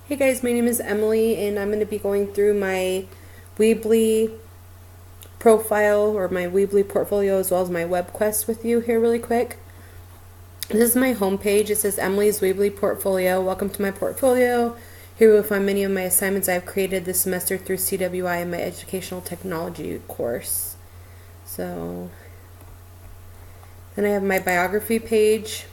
Hey guys, my name is Emily and I'm going to be going through my Weebly profile or my Weebly portfolio as well as my WebQuest with you here really quick. This is my homepage. It says Emily's Weebly portfolio. Welcome to my portfolio. Here you will find many of my assignments I've created this semester through CWI and my educational technology course. So then I have my biography page.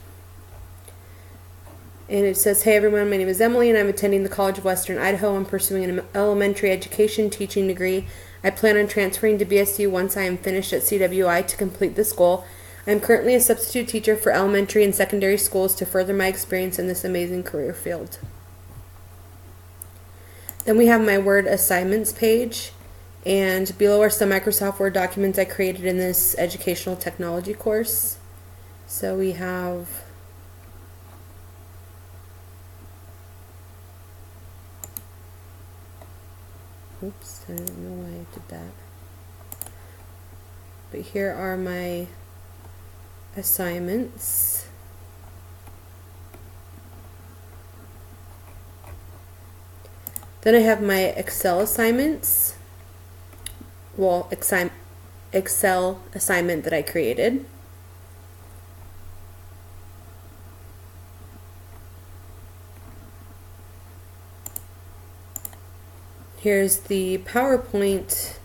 And it says, hey everyone, my name is Emily and I'm attending the College of Western Idaho. I'm pursuing an elementary education teaching degree. I plan on transferring to BSU once I am finished at CWI to complete this goal. I'm currently a substitute teacher for elementary and secondary schools to further my experience in this amazing career field. Then we have my Word assignments page, and below are some Microsoft Word documents I created in this educational technology course. So we have oops, I don't know why I did that. But here are my assignments. Then I have my Excel assignments. Well, Excel assignment that I created. Here's the PowerPoint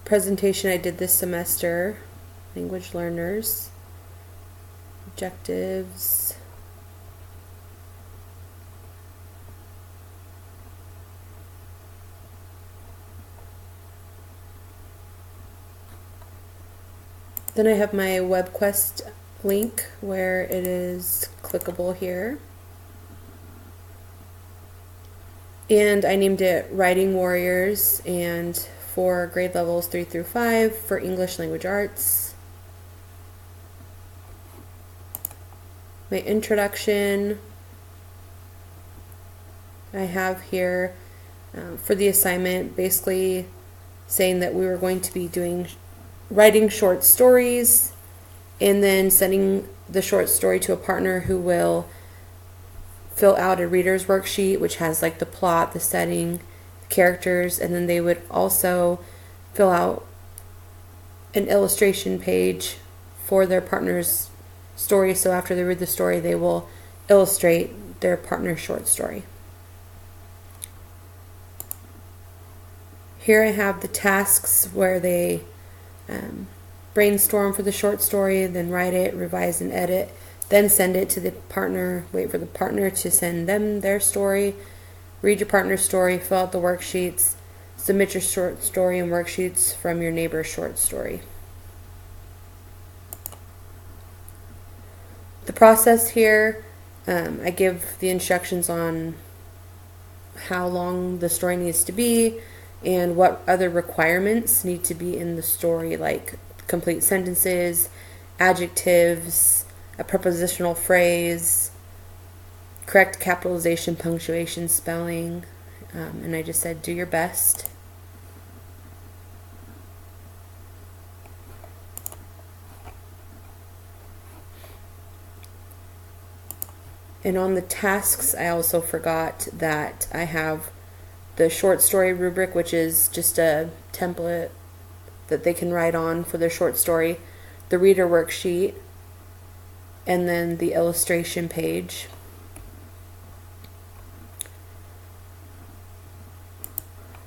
presentation I did this semester. Language learners. Objectives. Then I have my WebQuest link where it is clickable here. And I named it Writing Warriors, and for grade levels 3 through 5 for English Language Arts. My introduction I have here for the assignment, basically saying that we were going to be writing short stories and then sending the short story to a partner who will fill out a reader's worksheet which has like the plot, the setting, the characters, and then they would also fill out an illustration page for their partner's story, so after they read the story they will illustrate their partner's short story. Here I have the tasks where they brainstorm for the short story, then write it, revise and edit, then send it to the partner, wait for the partner to send them their story, read your partner's story, fill out the worksheets, submit your short story and worksheets from your neighbor's short story. The process here, I give the instructions on how long the story needs to be and what other requirements need to be in the story, like complete sentences, adjectives, a prepositional phrase, correct capitalization, punctuation, spelling, and I just said do your best. And on the tasks, I also forgot that I have the short story rubric, which is just a template that they can write on for their short story, the reader worksheet, and then the illustration page.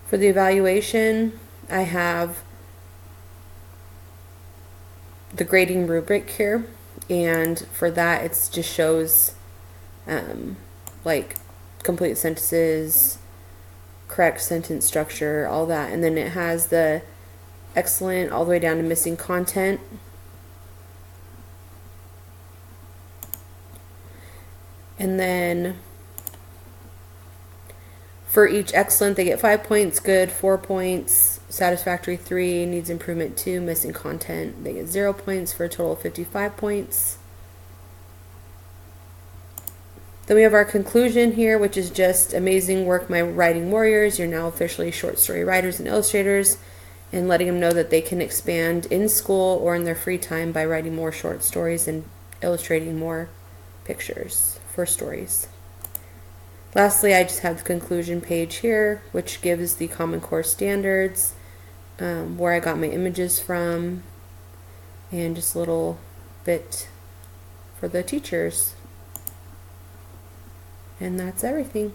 For the evaluation, I have the grading rubric here, and for that it just shows like complete sentences, correct sentence structure, all that, and then it has the excellent all the way down to missing content. And then for each excellent they get 5 points, good 4 points, satisfactory 3, needs improvement 2, missing content they get 0 points for a total of 55 points. Then we have our conclusion here, which is just amazing work, my writing warriors. You're now officially short story writers and illustrators, and letting them know that they can expand in school or in their free time by writing more short stories and illustrating more pictures for stories. Lastly, I just have the conclusion page here, which gives the Common Core standards, where I got my images from, and just a little bit for the teachers. And that's everything.